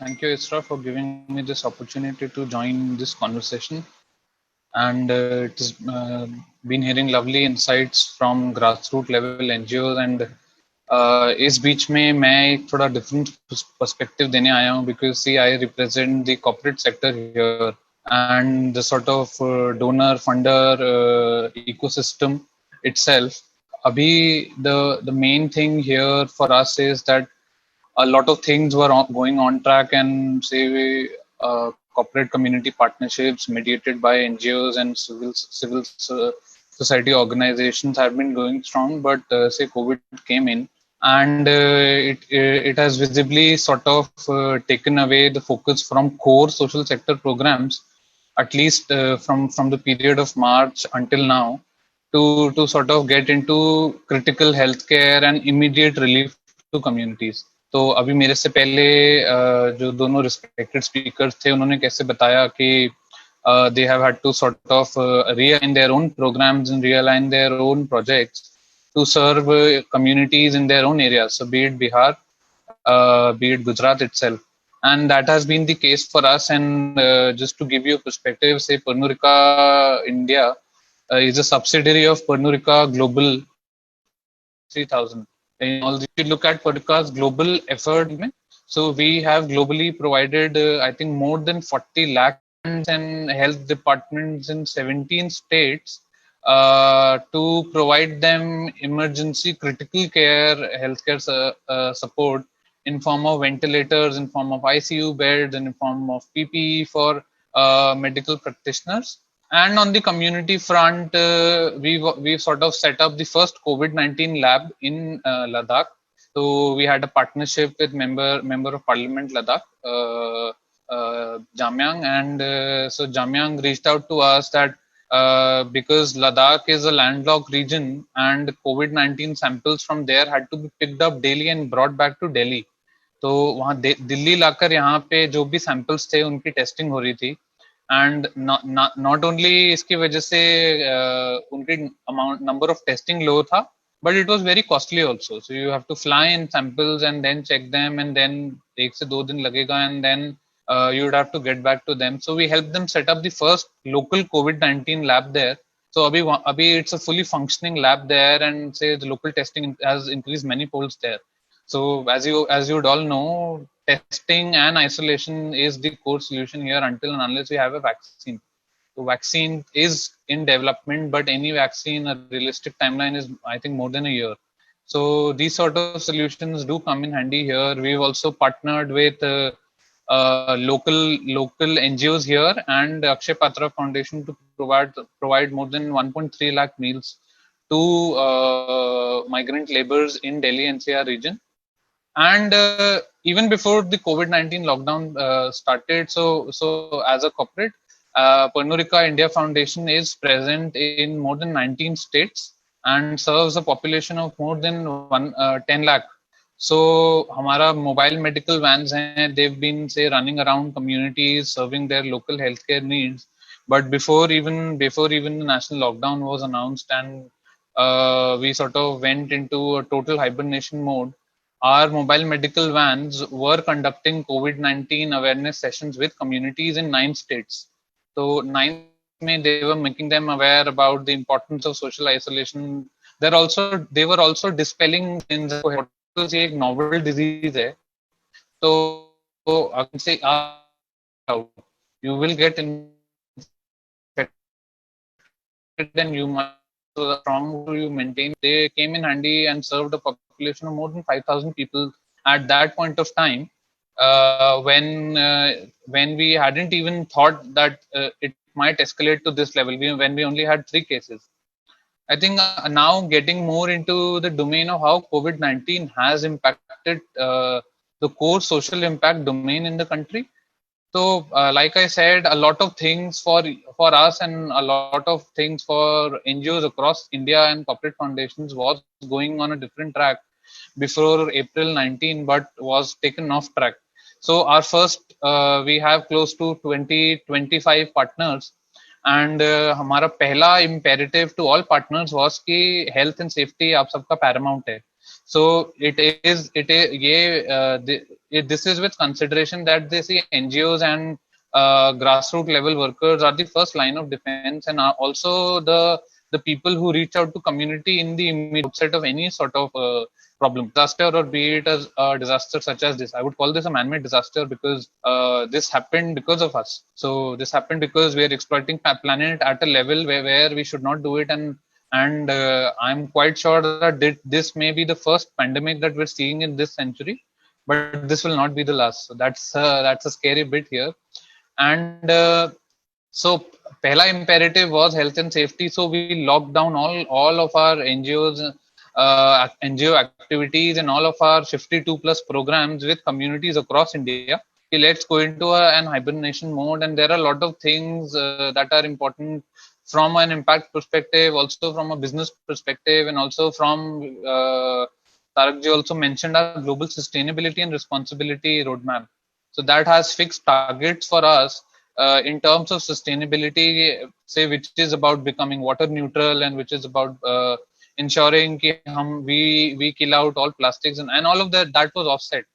Thank you, Isra, for giving me this opportunity to join this conversation. And it has been hearing lovely insights from grassroots level NGOs. And इस बीच में मैं एक थोड़ा different perspective देने आया हूँ, because see, I represent the corporate sector here and the sort of donor funder ecosystem itself. अभी the main thing here for us is that a lot of things were going on track, and say corporate community partnerships mediated by NGOs and civil society organizations have been going strong. But say COVID came in, and it has visibly sort of taken away the focus from core social sector programs, at least from the period of March until now, to sort of get into critical healthcare and immediate relief to communities. तो अभी मेरे से पहले जो दोनों respected speakers थे, उन्होंने कैसे बताया कि they have had to sort of realign their own programs and realign their own projects to serve communities in their own areas. So be it Bihar, be it Gujarat itself. And that has been the case for us. And just to give you a perspective, say Pernurika India is a subsidiary of Pernurika Global 3000. In all, if you look at Pernurika's global effort, so we have globally provided, I think, more than 40 lakh and health departments in 17 states to provide them emergency critical care healthcare support in form of ventilators, in form of ICU beds, and in form of PPE for medical practitioners. And on the community front, we've sort of set up the first COVID-19 lab in Ladakh. So we had a partnership with member of Parliament Ladakh, Jamyang, and so Jamyang reached out to us that because Ladakh is a landlocked region and COVID-19 samples from there had to be picked up daily and brought back to Delhi. तो वहाँ दिल्ली लाकर यहाँ पे जो भी samples थे उनकी testing हो रही थी. एंड नॉट ओनली इसकी वजह से उनकी अमाउंट नंबर ऑफ टेस्टिंग लो था, but it was very costly also. So you have to fly in samples and then check them, and then 1 से 2 दिन लगेगा, and then you would have to get back to them. So we helped them set up the first local COVID-19 lab there. So abhi it's a fully functioning lab there, and say the local testing has increased many folds there. So as you would all know, testing and isolation is the core solution here until and unless we have a vaccine. So vaccine is in development, but any vaccine, a realistic timeline is, I think, more than a year. So these sort of solutions do come in handy here. We've also partnered with local NGOs here and Akshay Patra Foundation to provide more than 1.3 lakh meals to migrant laborers in Delhi NCR region. And even before the COVID-19 lockdown started, so as a corporate, Pernurika India Foundation is present in more than 19 states and serves a population of more than 10 lakh. So हमारा mobile medical vans हैं, they've been say running around communities serving their local healthcare needs. But before even the national lockdown was announced, and we sort of went into a total hibernation mode, our mobile medical vans were conducting COVID-19 awareness sessions with communities in 9 states. So 9 they were making them aware about the importance of social isolation. They were also dispelling in एक novel disease है. So I can say you will get infected and you must strong you maintain. They came in handy and served a population of more than 5,000 people at that point of time, when we hadn't even thought that it might escalate to this level, when we only had 3 cases. I think now getting more into the domain of how COVID-19 has impacted the core social impact domain in the country. So, like I said, a lot of things for us and a lot of things for NGOs across India and corporate foundations was going on a different track before April 19, but was taken off track. So, our first, we have close to 25 partners, and हमारा पहला imperative to all partners was कि health and safety आप सबका paramount है. So it is ये this is with consideration that they see NGOs and grassroots level workers are the first line of defense, and are also the people who reach out to community in the immediate outset of any sort of problem, disaster, or be it as a disaster such as this. I would call this a man-made disaster because this happened because of us. So this happened because we are exploiting planet at a level where we should not do it, and I'm quite sure that this may be the first pandemic that we're seeing in this century, but this will not be the last. So that's a scary bit here. And so Pehla imperative was health and safety. So we locked down all of our NGO activities and all of our 52 plus programs with communities across India. Okay, let's go into an hibernation mode, and there are a lot of things that are important from an impact perspective, also from a business perspective, and also from Tarakji also mentioned our global sustainability and responsibility roadmap. So that has fixed targets for us in terms of sustainability, say, which is about becoming water neutral, and which is about ensuring we kill out all plastics, and all of that was offset.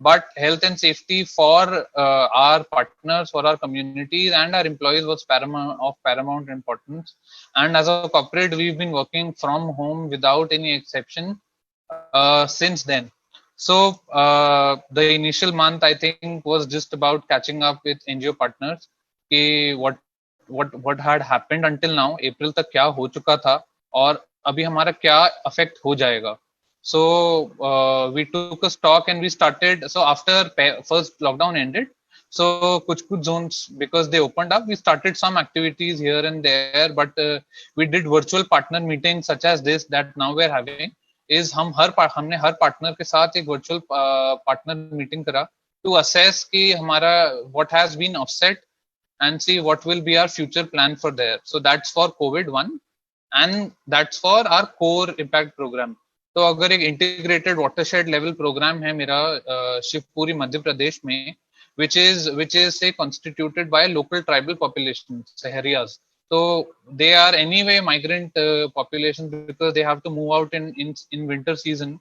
But health and safety for our partners, for our communities, and our employees was paramount importance. And as a corporate, we've been working from home without any exception since then. So the initial month, I think, was just about catching up with NGO partners. कि what had happened until now, अप्रैल तक क्या हो चुका था, और अभी हमारा क्या अफेक्ट हो जाएगा. So we took a stock and we started. So after first lockdown ended, so kuch zones, because they opened up, we started some activities here and there, but we did virtual partner meetings such as this that now we're having. Is हमने हर partner के साथ एक virtual partner meeting करा to assess कि हमारा what has been offset and see what will be our future plan for there. So that's for COVID-1 and that's for our core impact program. तो अगर एक integrated watershed level programme है मेरा शिवपुरी मध्य प्रदेश में, which is say constituted by local tribal population, Saharias. So they are anyway migrant populations because they have to move out in winter season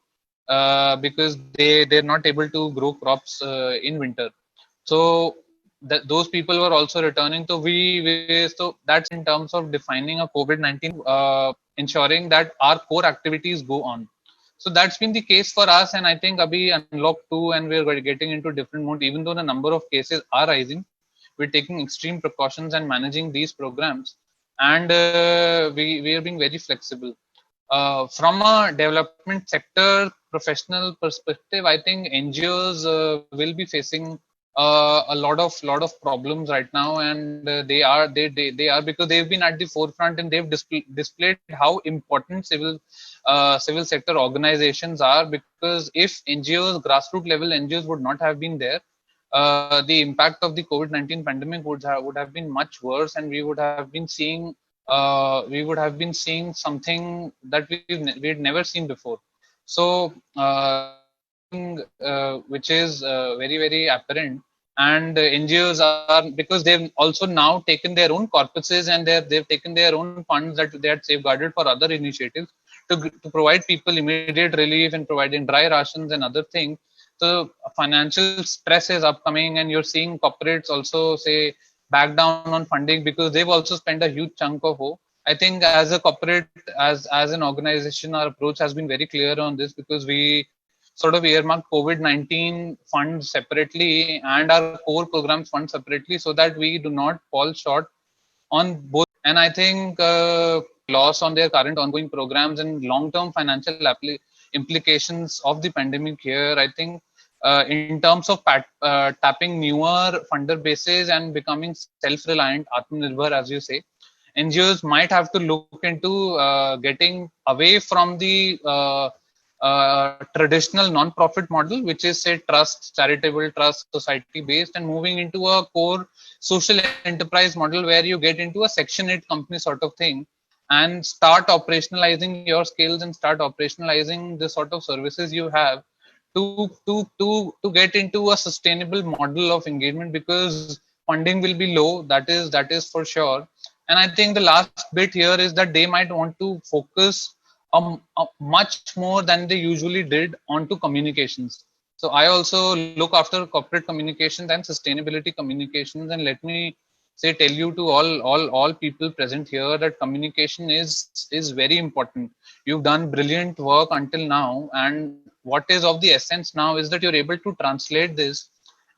because they're not able to grow crops in winter. So those people were also returning. So that's in terms of defining a COVID-19, ensuring that our core activities go on. So that's been the case for us, and I think abhi unlock 2 and we're getting into different mode. Even though the number of cases are rising, we're taking extreme precautions and managing these programs, and we are being very flexible. From a development sector professional perspective, I think NGOs will be facing a lot of problems right now, and they are because they've been at the forefront and they've displayed how important civil sector organizations are. Because if NGOs, grassroots level NGOs, would not have been there, the impact of the COVID-19 pandemic would have been much worse, and we would have been seeing something that we had never seen before. So which is very apparent, and NGOs are, because they've also now taken their own corpuses and they've taken their own funds that they had safeguarded for other initiatives to provide people immediate relief and providing dry rations and other things. So financial stress is upcoming, and you're seeing corporates also say back down on funding because they've also spent a huge chunk of hope. I think as a corporate, as an organization, our approach has been very clear on this, because we sort of earmark COVID-19 funds separately and our core programs fund separately, so that we do not fall short on both. And I think loss on their current ongoing programs and long-term financial implications of the pandemic here, I think in terms of tapping newer funder bases and becoming self-reliant, Atmanirbhar, as you say, NGOs might have to look into getting away from the traditional non-profit model, which is say trust, charitable trust, society based, and moving into a core social enterprise model where you get into a Section 8 company sort of thing and start operationalizing your skills and start operationalizing the sort of services you have to get into a sustainable model of engagement, because funding will be low, that is for sure. And I think the last bit here is that they might want to focus much more than they usually did onto communications. So I also look after corporate communications and sustainability communications. And let me say, tell you to all people present here that communication is very important. You've done brilliant work until now, and what is of the essence now is that you're able to translate this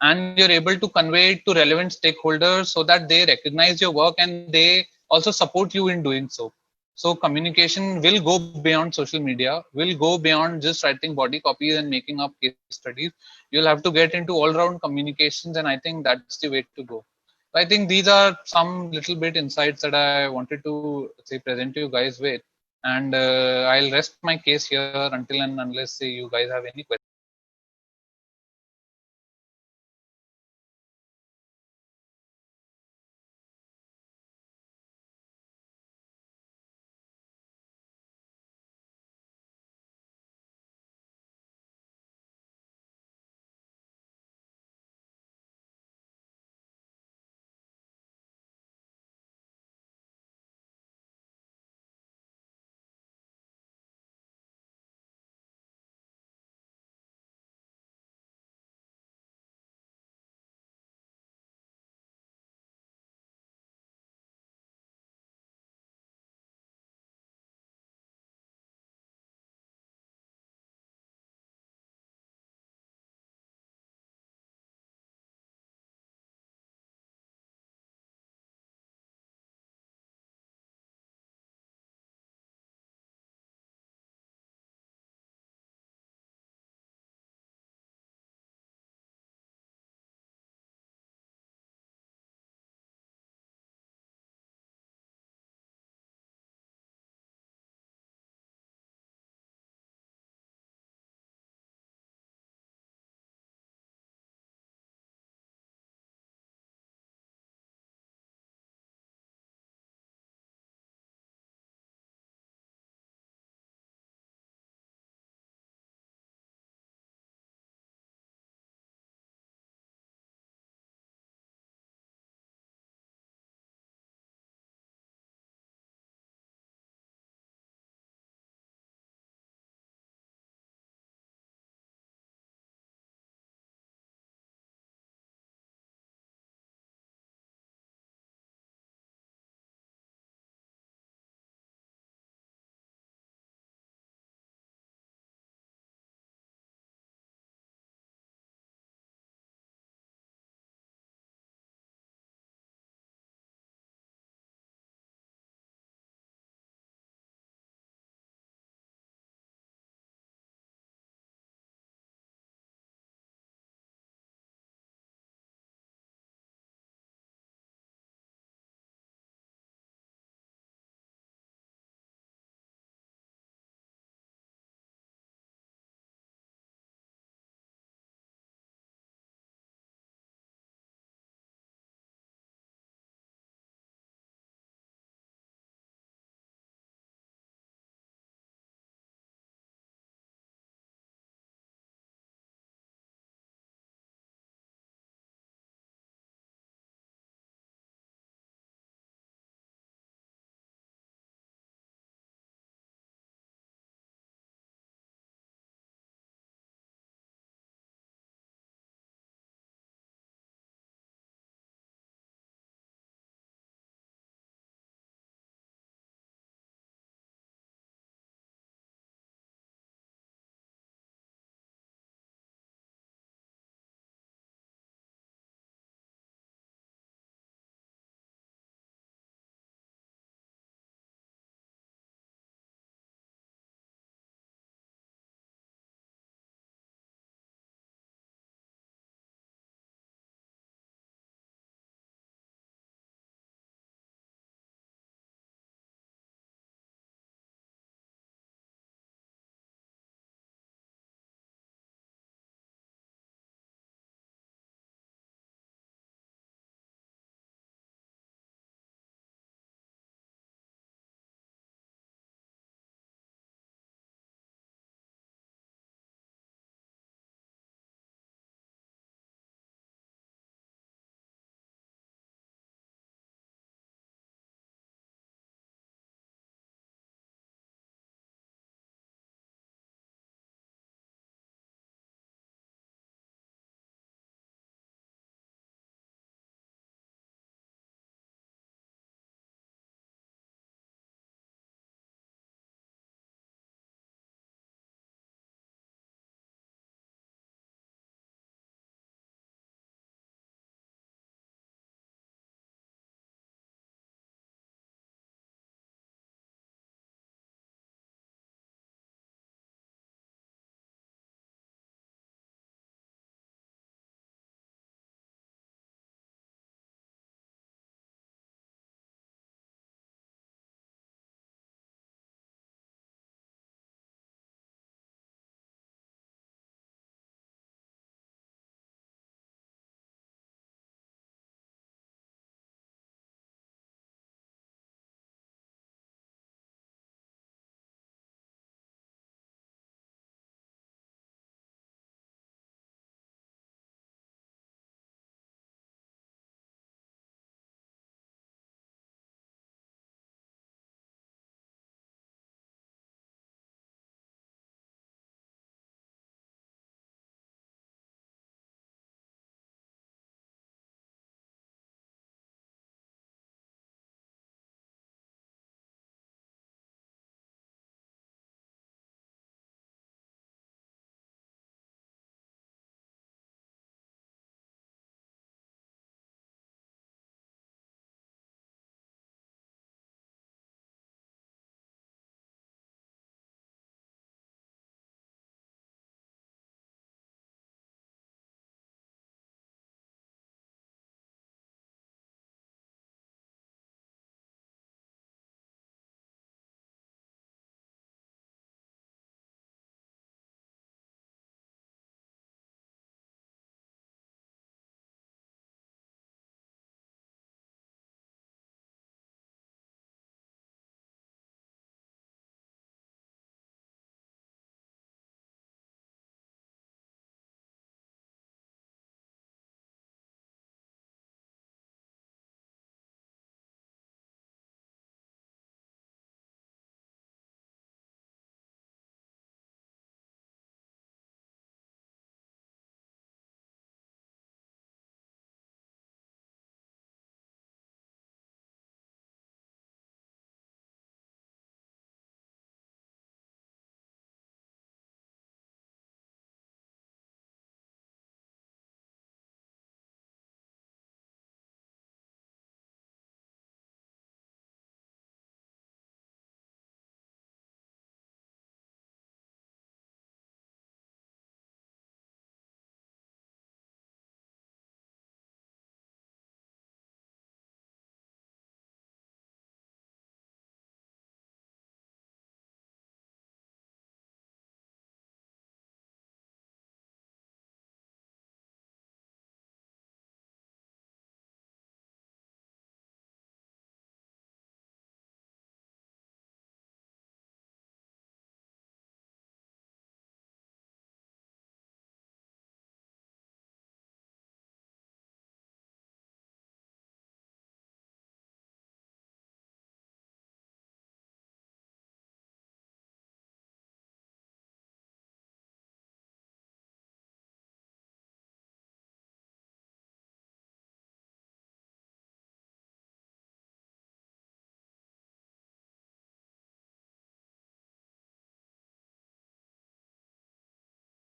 and you're able to convey it to relevant stakeholders so that they recognize your work and they also support you in doing so. So communication will go beyond social media, will go beyond just writing body copies and making up case studies. You'll have to get into all round communications, and I think that's the way to go. I think these are some little bit insights that I wanted to say present you guys with, and I'll rest my case here until and unless say you guys have any questions.